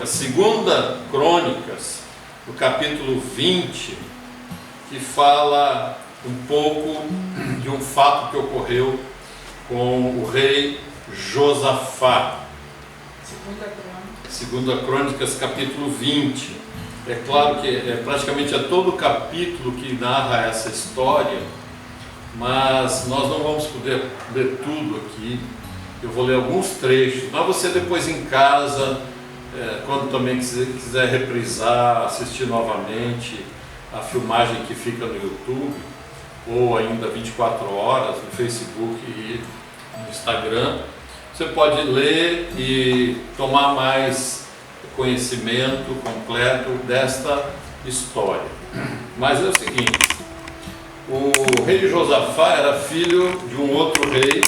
segunda Crônicas, no capítulo 20, que fala um pouco de um fato que ocorreu com o rei Josafá. Segunda Crônicas, capítulo 20. É claro que praticamente é todo o capítulo que narra essa história, mas nós não vamos poder ler tudo aqui. Eu vou ler alguns trechos, mas você depois em casa, quando também quiser reprisar, assistir novamente a filmagem que fica no YouTube, ou ainda 24 horas no Facebook e no Instagram, você pode ler e tomar mais conhecimento completo desta história. Mas é o seguinte, o rei Josafá era filho de um outro rei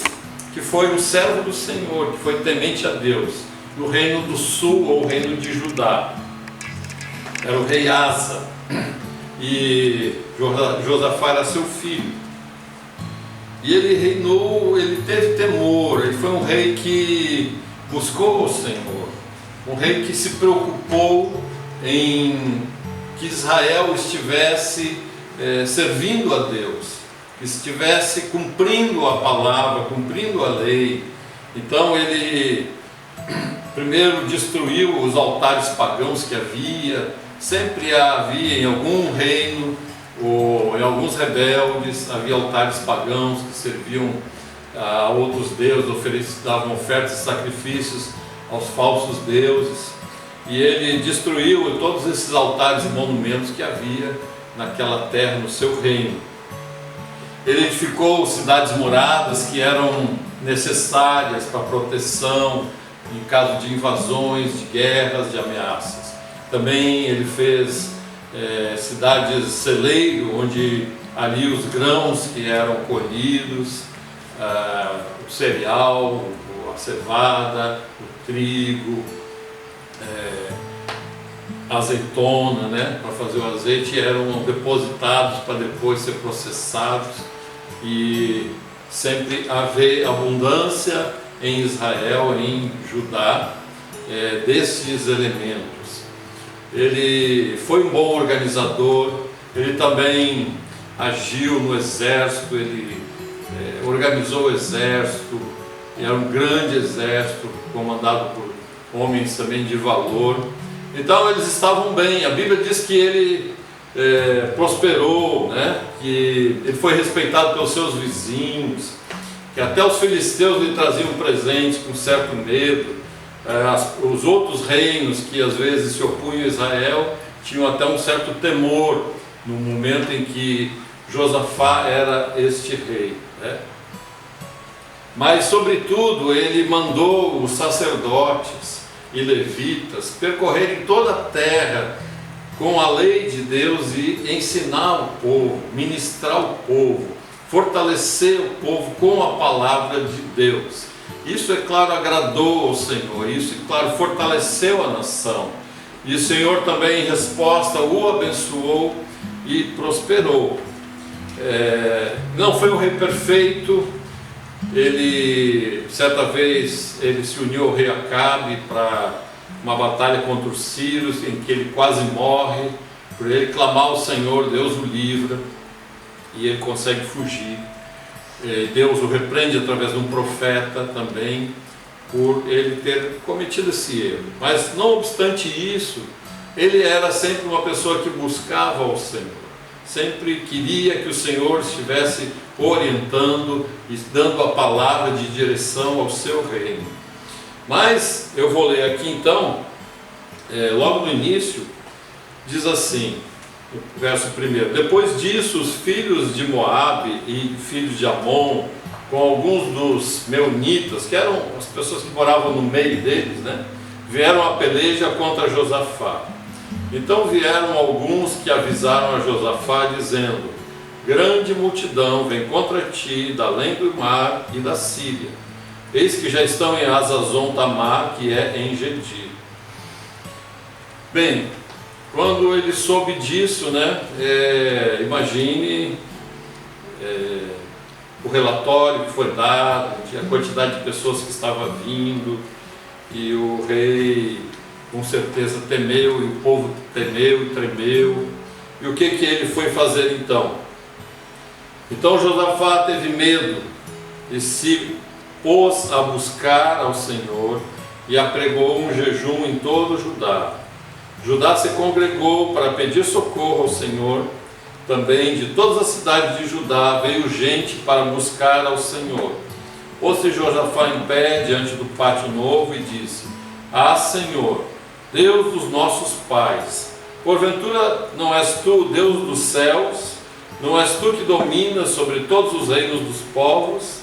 que foi um servo do Senhor, que foi temente a Deus, no reino do sul ou reino de Judá. Era o rei Asa, e Josafá era seu filho. E ele reinou, ele teve temor, ele foi um rei que buscou o Senhor, um rei que se preocupou em que Israel estivesse servindo a Deus, que estivesse cumprindo a palavra, cumprindo a lei. Então ele primeiro destruiu os altares pagãos que havia. Sempre havia em algum reino ou em alguns rebeldes, havia altares pagãos que serviam a outros deuses, davam ofertas e sacrifícios aos falsos deuses. E ele destruiu todos esses altares e monumentos que havia naquela terra, no seu reino. Ele edificou cidades muradas que eram necessárias para proteção em caso de invasões, de guerras, de ameaças. Também ele fez cidades celeiro, onde ali os grãos que eram colhidos, o cereal, a cevada, o trigo, a azeitona, né, para fazer o azeite, eram depositados para depois ser processados, e sempre haver abundância em Israel, em Judá, desses elementos. Ele foi um bom organizador, ele também agiu no exército, ele organizou o exército, era um grande exército comandado por homens também de valor. Então eles estavam bem. A Bíblia diz que ele prosperou, né? Que ele foi respeitado pelos seus vizinhos, que até os filisteus lhe traziam presentes com certo medo. Os outros reinos que às vezes se opunham a Israel tinham até um certo temor no momento em que Josafá era este rei, né? Mas sobretudo ele mandou os sacerdotes e levitas percorrerem toda a terra com a lei de Deus e ensinar o povo, ministrar o povo, fortalecer o povo com a palavra de Deus. Isso, é claro, agradou ao Senhor, isso, é claro, fortaleceu a nação. E o Senhor também, em resposta, o abençoou e prosperou. Não foi um rei perfeito. Ele, certa vez, ele se uniu ao rei Acabe para uma batalha contra os sírios, em que ele quase morre. Por ele clamar ao Senhor, Deus o livra, e ele consegue fugir. Deus o repreende através de um profeta também, por ele ter cometido esse erro. Mas não obstante isso, ele era sempre uma pessoa que buscava ao Senhor, sempre queria que o Senhor estivesse orientando e dando a palavra de direção ao seu reino. Mas eu vou ler aqui então, logo no início, diz assim, o verso 1: Depois disso, os filhos de Moabe e filhos de Amon, com alguns dos meunitas, que eram as pessoas que moravam no meio deles, né, vieram à peleja contra Josafá. Então vieram alguns que avisaram a Josafá, dizendo: grande multidão vem contra ti, da além do mar e da Síria. Eis que já estão em Hazazon Tamar, que é em Gedi. Bem, quando ele soube disso, né, imagine o relatório que foi dado, a quantidade de pessoas que estava vindo, e o rei com certeza temeu, e o povo temeu e tremeu. E o que ele foi fazer então? Então Josafá teve medo e se pôs a buscar ao Senhor e apregou um jejum em todo Judá. Judá se congregou para pedir socorro ao Senhor. Também de todas as cidades de Judá veio gente para buscar ao Senhor. Pôs-se Josafá em pé diante do pátio novo e disse: Ah, Senhor, Deus dos nossos pais, porventura não és tu Deus dos céus? Não és tu que dominas sobre todos os reinos dos povos?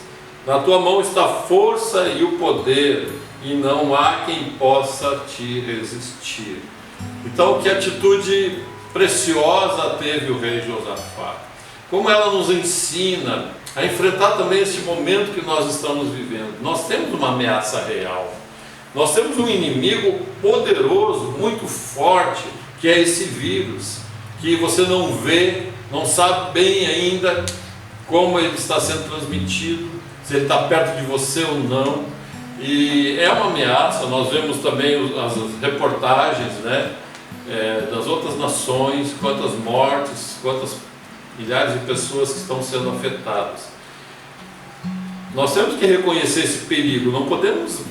Na tua mão está a força e o poder, e não há quem possa te resistir. Então, que atitude preciosa teve o rei Josafá. Como ela nos ensina a enfrentar também este momento que nós estamos vivendo. Nós temos uma ameaça real. Nós temos um inimigo poderoso, muito forte, que é esse vírus, que você não vê, não sabe bem ainda como ele está sendo transmitido, se ele está perto de você ou não. E é uma ameaça. Nós vemos também as reportagens, né, das outras nações, quantas mortes, quantas milhares de pessoas que estão sendo afetadas. Nós temos que reconhecer esse perigo, não podemos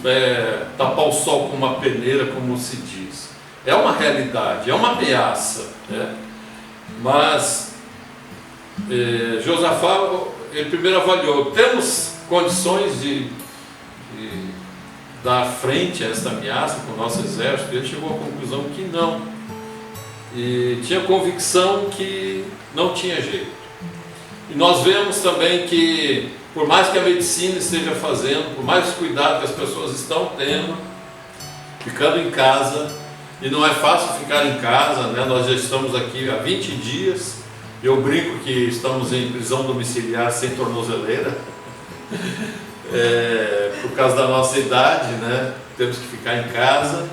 tapar o sol com uma peneira, como se diz. É uma realidade, é uma ameaça, né? Mas Josafá, ele primeiro avaliou: temos condições de dar frente a essa ameaça com o nosso exército? Ele chegou à conclusão que não, e tinha convicção que não tinha jeito. E nós vemos também que, por mais que a medicina esteja fazendo, por mais cuidado que as pessoas estão tendo, ficando em casa, e não é fácil ficar em casa, né? Nós já estamos aqui há 20 dias, eu brinco que estamos em prisão domiciliar sem tornozeleira, por causa da nossa idade, né? Temos que ficar em casa.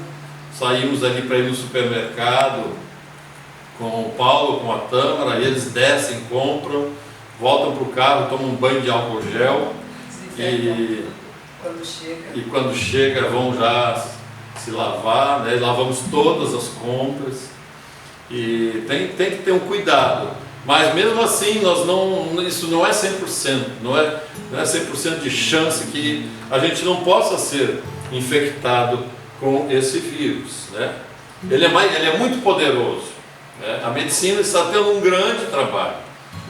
Saímos ali para ir no supermercado com o Paulo, com a Tâmara, e eles descem, compram, voltam para o carro, tomam um banho de álcool gel e quando chega vão já se lavar, né? Lavamos todas as compras e tem que ter um cuidado, mas mesmo assim isso não é 100%, não é 100% de chance que a gente não possa ser infectado com esse vírus, né? Ele é muito poderoso, né? A medicina está tendo um grande trabalho.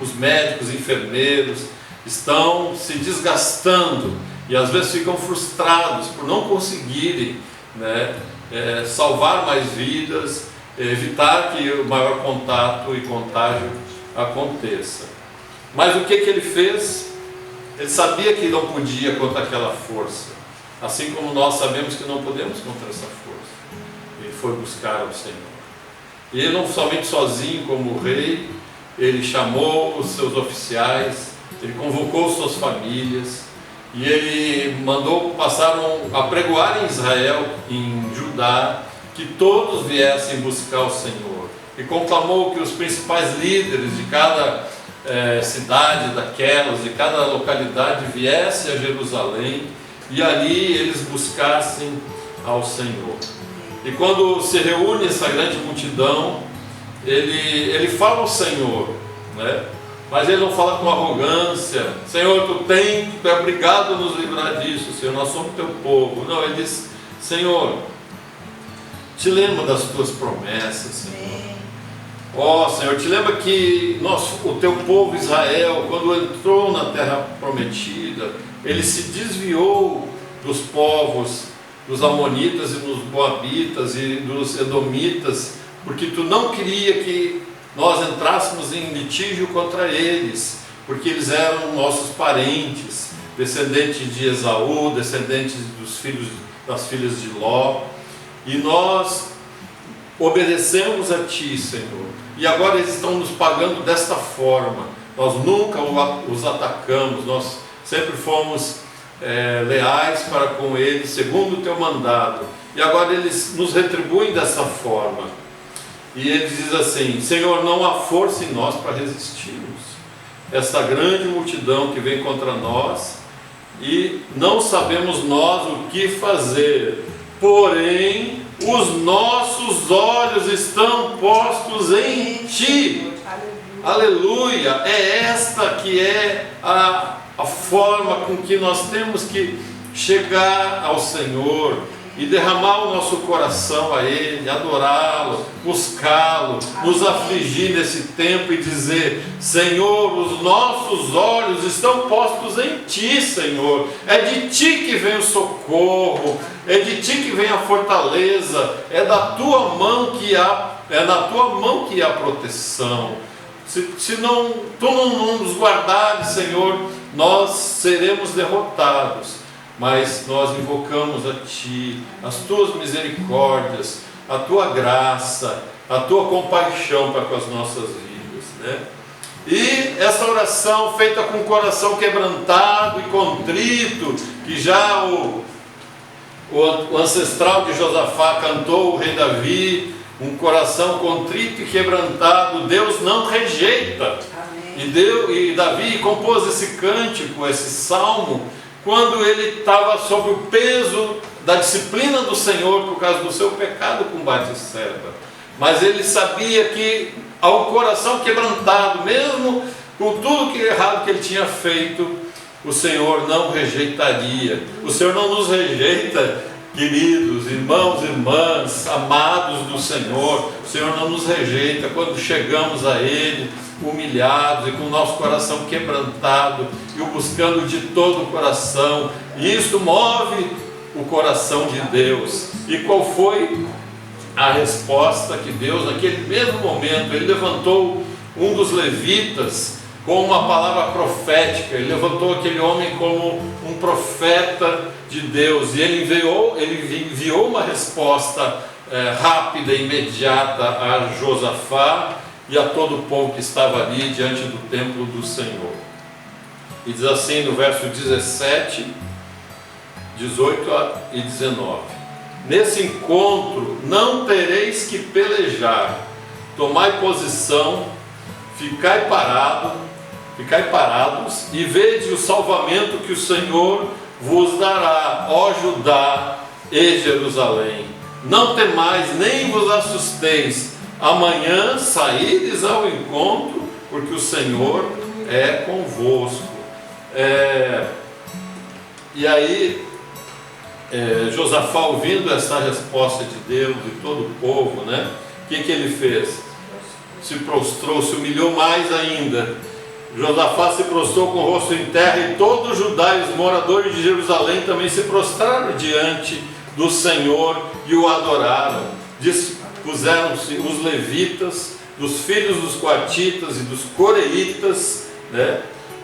Os médicos, enfermeiros estão se desgastando e às vezes ficam frustrados por não conseguirem, né, salvar mais vidas, evitar que o maior contato e contágio aconteça. Mas o que ele fez? Ele sabia que não podia contra aquela força, assim como nós sabemos que não podemos contra essa força. Ele foi buscar ao Senhor. E ele não somente sozinho como rei, ele chamou os seus oficiais, ele convocou suas famílias, e ele mandou apregoar em Israel, em Judá, que todos viessem buscar o Senhor. E conclamou que os principais líderes de cada cidade daquelas, de cada localidade, viessem a Jerusalém, e ali eles buscassem ao Senhor. E quando se reúne essa grande multidão, ele fala ao Senhor, né? Mas ele não fala com arrogância: Senhor, tu é obrigado a nos livrar disso, Senhor, nós somos teu povo. Não, ele diz: Senhor, te lembra das tuas promessas, Senhor. Ó Senhor, te lembra que o teu povo Israel, quando entrou na terra prometida, ele se desviou dos povos, dos amonitas e dos moabitas e dos edomitas, porque tu não queria que nós entrássemos em litígio contra eles, porque eles eram nossos parentes, descendentes de Esaú, descendentes das filhas de Ló, e nós obedecemos a ti, Senhor, e agora eles estão nos pagando desta forma. Nós nunca os atacamos, nós sempre fomos leais para com eles, segundo o teu mandado, e agora eles nos retribuem dessa forma. E ele diz assim: Senhor, não há força em nós para resistirmos esta grande multidão que vem contra nós, e não sabemos nós o que fazer, porém os nossos olhos estão postos em Ti. Aleluia! É esta que é a forma com que nós temos que chegar ao Senhor e derramar o nosso coração a Ele, adorá-lo, buscá-lo, nos afligir nesse tempo e dizer: Senhor, os nossos olhos estão postos em Ti, Senhor. É de Ti que vem o socorro, é de Ti que vem a fortaleza, é da Tua mão que há, é na Tua mão que há proteção. Se não, Tu não nos guardares, Senhor, nós seremos derrotados. Mas nós invocamos a Ti, as Tuas misericórdias, a Tua graça, a Tua compaixão para com as nossas vidas, né? E essa oração feita com o coração quebrantado e contrito, que já o ancestral de Josafá cantou, o rei Davi, um coração contrito e quebrantado, Deus não rejeita. E Davi compôs esse cântico, esse salmo, quando ele estava sob o peso da disciplina do Senhor por causa do seu pecado com Batseba. Mas ele sabia que ao coração quebrantado, mesmo com tudo que errado que ele tinha feito, o Senhor não rejeitaria. O Senhor não nos rejeita, queridos irmãos e irmãs, amados do Senhor. O Senhor não nos rejeita quando chegamos a Ele humilhados e com o nosso coração quebrantado e o buscando de todo o coração. E isso move o coração de Deus. E qual foi a resposta que Deus, naquele mesmo momento, Ele levantou um dos levitas com uma palavra profética. Ele levantou aquele homem como um profeta de Deus, e ele enviou uma resposta rápida e imediata a Josafá e a todo o povo que estava ali diante do templo do Senhor. E diz assim no verso 17, 18 e 19: Nesse encontro não tereis que pelejar, tomai posição, ficai parados e vede o salvamento que o Senhor vos dará, ó Judá e Jerusalém. Não temais, nem vos assusteis. Amanhã saídes ao encontro, porque o Senhor é convosco. E aí, Josafá, ouvindo essa resposta de Deus e todo o povo, né? O que ele fez? Se prostrou, se humilhou mais ainda. Josafá se prostrou com o rosto em terra, e todo Judá e os moradores de Jerusalém também se prostraram diante do Senhor e o adoraram. Dispuseram-se os levitas, dos filhos dos coatitas e dos coreitas, né,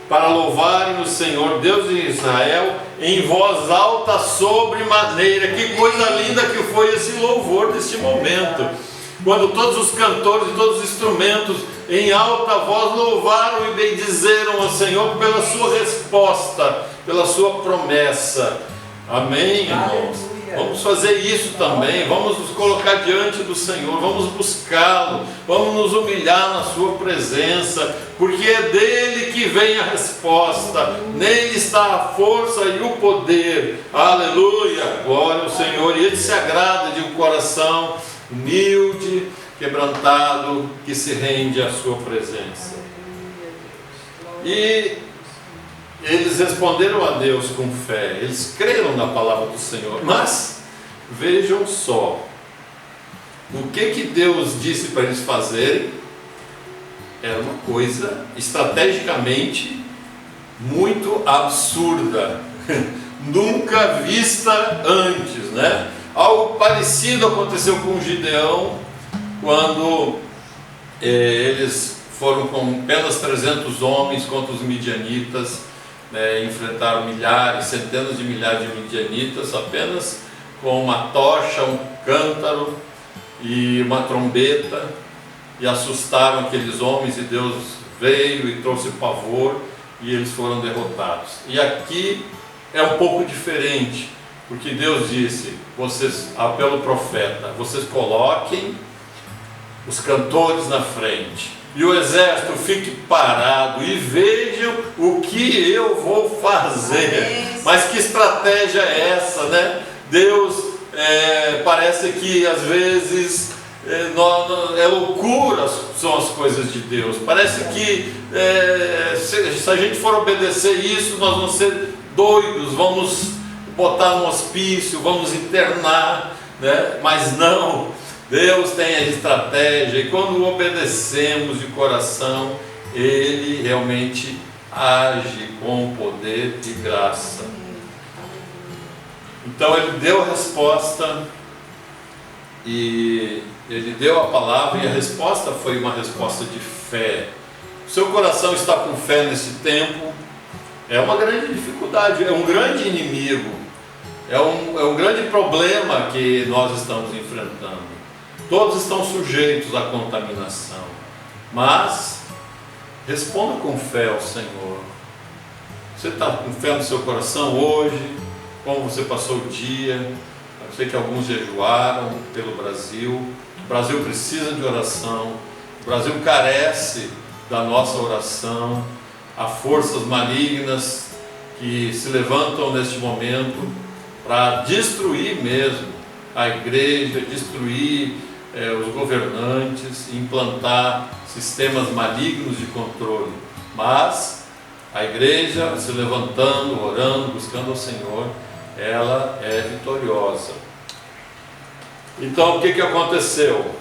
para louvarem o Senhor, Deus de Israel, em voz alta sobremaneira. Que coisa linda que foi esse louvor deste momento, quando todos os cantores e todos os instrumentos em alta voz louvaram e bendizeram ao Senhor pela sua resposta, pela sua promessa. Amém, irmãos? Vamos fazer isso também, vamos nos colocar diante do Senhor, vamos buscá-lo, vamos nos humilhar na sua presença, porque é dele que vem a resposta, nele está a força e o poder. Aleluia, glória ao Senhor. E ele se agrada de um coração humilde, quebrantado, que se rende à sua presença. E eles responderam a Deus com fé, eles creram na palavra do Senhor. Mas vejam só, o que Deus disse para eles fazerem era uma coisa estrategicamente muito absurda, nunca vista antes, né? Algo parecido aconteceu com Gideão, quando eles foram com apenas 300 homens contra os midianitas, enfrentaram milhares, centenas de milhares de midianitas, apenas com uma tocha, um cântaro e uma trombeta, e assustaram aqueles homens, e Deus veio e trouxe pavor, e eles foram derrotados. E aqui é um pouco diferente, porque Deus disse, vocês, pelo profeta, vocês coloquem os cantores na frente, e o exército fique parado e vejam o que eu vou fazer. Mas que estratégia é essa, né? Deus parece que às vezes é loucura, são as coisas de Deus. Parece que se a gente for obedecer isso, nós vamos ser doidos, vamos botar no hospício, vamos internar, né? Mas não, Deus tem a estratégia, e quando obedecemos de coração, Ele realmente age com poder e graça. Então Ele deu a resposta, e Ele deu a palavra, e a resposta foi uma resposta de fé. O seu coração está com fé nesse tempo? É uma grande dificuldade, é um grande inimigo, é um grande problema que nós estamos enfrentando. Todos estão sujeitos à contaminação, mas responda com fé ao Senhor. Você está com fé no seu coração hoje? Como você passou o dia? Eu sei que alguns jejuaram pelo Brasil. O Brasil precisa de oração. O Brasil carece da nossa oração. Há forças malignas que se levantam neste momento para destruir mesmo a igreja, destruir os governantes, implantar sistemas malignos de controle. Mas a igreja se levantando, orando, buscando ao Senhor, ela é vitoriosa. Então o que aconteceu?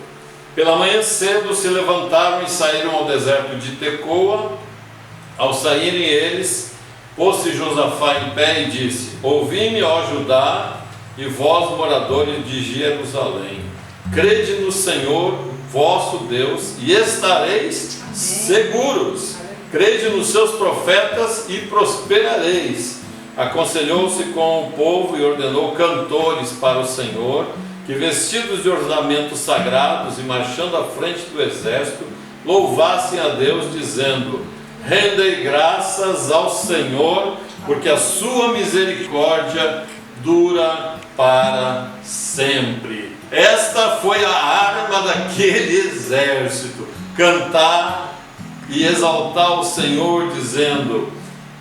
Pela manhã cedo se levantaram e saíram ao deserto de Tecoa. Ao saírem eles, pôs-se Josafá em pé e disse: ouvi-me, ó Judá, e vós, moradores de Jerusalém, crede no Senhor vosso Deus e estareis seguros. Crede nos seus profetas e prosperareis. Aconselhou-se com o povo e ordenou cantores para o Senhor, que vestidos de ornamentos sagrados e marchando à frente do exército, louvassem a Deus, dizendo: rendei graças ao Senhor, porque a sua misericórdia dura para sempre. Esta foi a arma daquele exército: cantar e exaltar o Senhor, dizendo: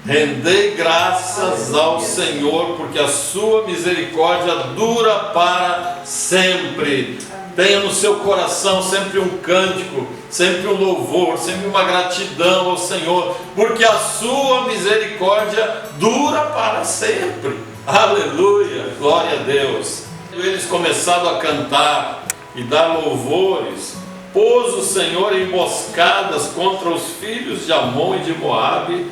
rendei graças ao Senhor, porque a sua misericórdia dura para sempre. Tenha no seu coração sempre um cântico, sempre um louvor, sempre uma gratidão ao Senhor, porque a sua misericórdia dura para sempre. Aleluia, glória a Deus. Eles começaram a cantar e dar louvores. Pôs o Senhor emboscadas contra os filhos de Amon e de Moabe,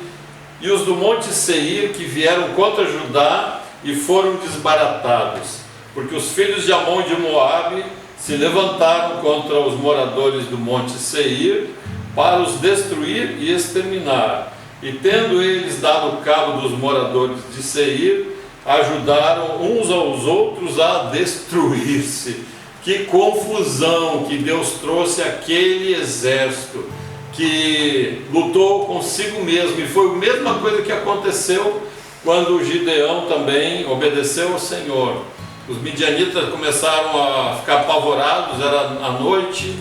e os do monte Seir, que vieram contra Judá e foram desbaratados, porque os filhos de Amon e de Moabe se levantaram contra os moradores do monte Seir para os destruir e exterminar. E tendo eles dado cabo dos moradores de Seir, ajudaram uns aos outros a destruir-se. Que confusão que Deus trouxe àquele exército que lutou consigo mesmo. E foi a mesma coisa que aconteceu quando Gideão também obedeceu ao Senhor. Os midianitas começaram a ficar apavorados, era à noite,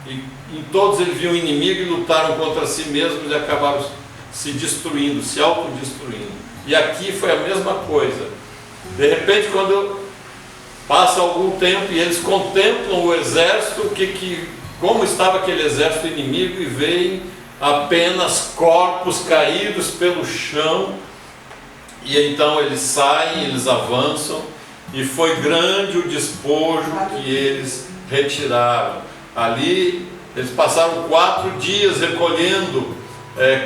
e em todos eles viam o inimigo e lutaram contra si mesmos e acabaram se destruindo, se autodestruindo. E aqui foi a mesma coisa. De repente, quando passa algum tempo e eles contemplam o exército, como estava aquele exército inimigo, e veem apenas corpos caídos pelo chão, e então eles saem, eles avançam, e foi grande o despojo que eles retiraram. Ali eles passaram 4 dias recolhendo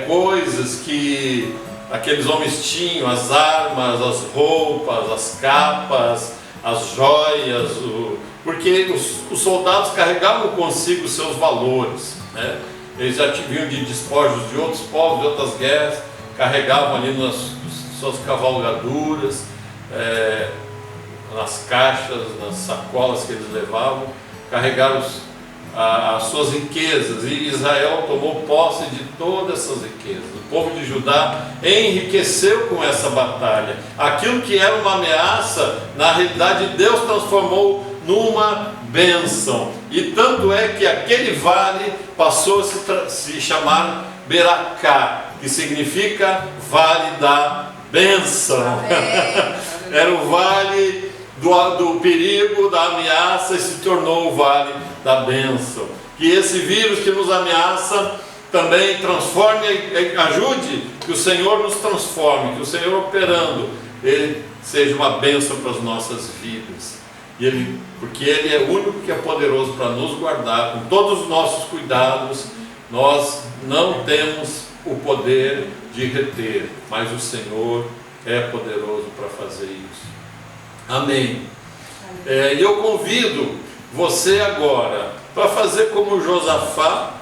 coisas que aqueles homens tinham, as armas, as roupas, as capas, as joias, porque os soldados carregavam consigo os seus valores, né? Eles já vinham de despojos de outros povos, de outras guerras, carregavam ali nas suas cavalgaduras, nas caixas, nas sacolas que eles levavam, carregaram as suas riquezas, e Israel tomou posse de todas essas riquezas. O povo de Judá enriqueceu com essa batalha. Aquilo que era uma ameaça, na realidade Deus transformou numa bênção, e tanto é que aquele vale passou a se chamar Beracá, que significa Vale da Bênção. Era o vale do perigo, da ameaça e se tornou o vale da bênção. Que esse vírus que nos ameaça também transforme, ajude que o Senhor nos transforme, que o Senhor operando, Ele seja uma bênção para as nossas vidas. Porque Ele é o único que é poderoso para nos guardar com todos os nossos cuidados. Nós não temos o poder de reter, mas o Senhor é poderoso para fazer isso. Amém. E eu convido você agora para fazer como Josafá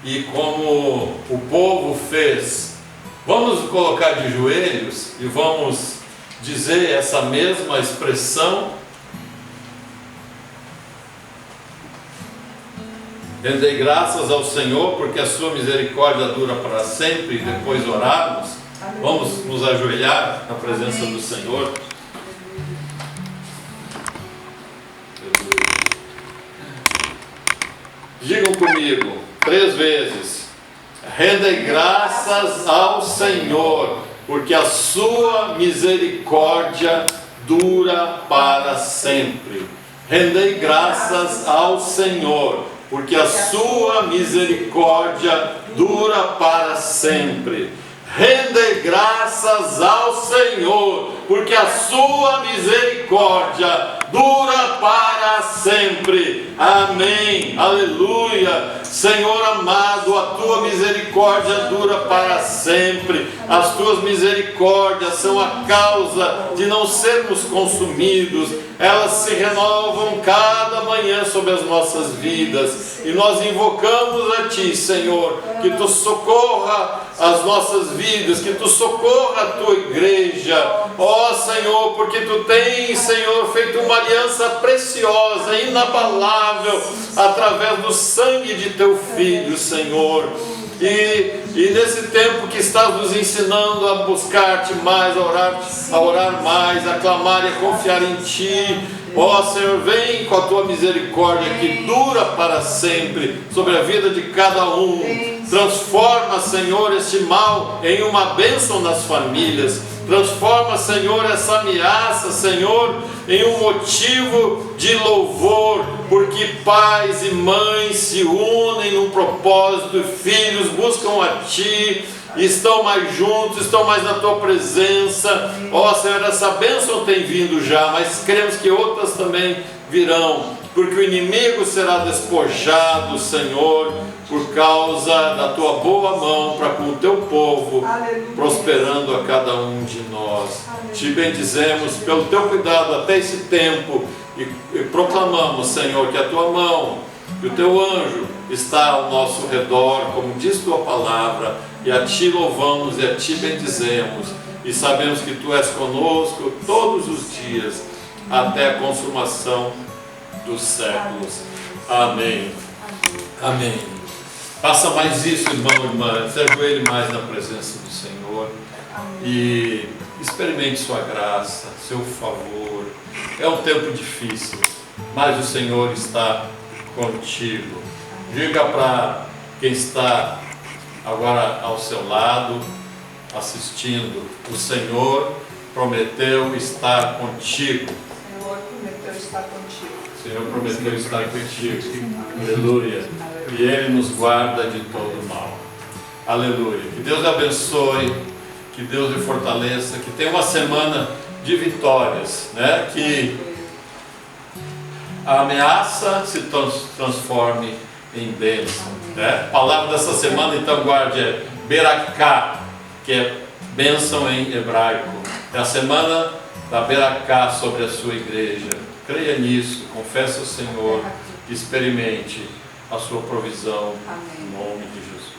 e como o povo fez. Vamos nos colocar de joelhos e vamos dizer essa mesma expressão. Rendei graças ao Senhor, porque a sua misericórdia dura para sempre, e depois orarmos. Vamos nos ajoelhar na presença do Senhor. Digam comigo 3 vezes: rendei graças ao Senhor, porque a sua misericórdia dura para sempre. Rendei graças ao Senhor, porque a sua misericórdia dura para sempre. Rendei graças ao Senhor, porque a sua misericórdia dura para sempre. Amém. Aleluia. Senhor amado, a tua misericórdia dura para sempre. As tuas misericórdias são a causa de não sermos consumidos. Elas se renovam cada manhã sobre as nossas vidas. E nós invocamos a Ti, Senhor, que Tu socorra as nossas vidas, que Tu socorra a Tua igreja. Ó Senhor, porque Tu tens, Senhor, feito uma aliança preciosa, inabalável, através do sangue de Teu Filho, Senhor. E nesse tempo que estás nos ensinando a buscar-te mais, a orar mais, a clamar e a confiar em Ti, ó Senhor, vem com a Tua misericórdia que dura para sempre sobre a vida de cada um. Transforma, Senhor, este mal em uma bênção nas famílias. Transforma, Senhor, essa ameaça, Senhor, em um motivo de louvor, porque pais e mães se unem num propósito, filhos buscam a Ti, estão mais juntos, estão mais na Tua presença. Ó Senhor, essa bênção tem vindo já, mas cremos que outras também virão, porque o inimigo será despojado, Senhor, por causa da Tua boa mão para com o Teu povo, aleluia, prosperando a cada um de nós. Aleluia. Te bendizemos pelo Teu cuidado até esse tempo e proclamamos, Senhor, que a Tua mão e o Teu anjo está ao nosso redor, como diz Tua palavra, e a Ti louvamos e a Ti bendizemos, e sabemos que Tu és conosco todos os dias, até a consumação dos séculos. Amém. Amém. Faça mais isso, irmão e irmã. Se ajoelhe mais na presença do Senhor. E experimente sua graça, seu favor. É um tempo difícil, mas o Senhor está contigo. Diga para quem está agora ao seu lado, assistindo: o Senhor prometeu estar contigo. O Senhor prometeu estar contigo. O Senhor prometeu estar contigo. Aleluia. E Ele nos guarda de todo mal. Aleluia. Que Deus lhe abençoe, que Deus lhe fortaleça, que tenha uma semana de vitórias, né? Que a ameaça se transforme em bênção, né? A palavra dessa semana, então, guarde, é Beraká, que é bênção em hebraico. É a semana da Beraká sobre a sua igreja. Creia nisso, confesse ao Senhor, experimente a sua provisão. Amém. Em nome de Jesus.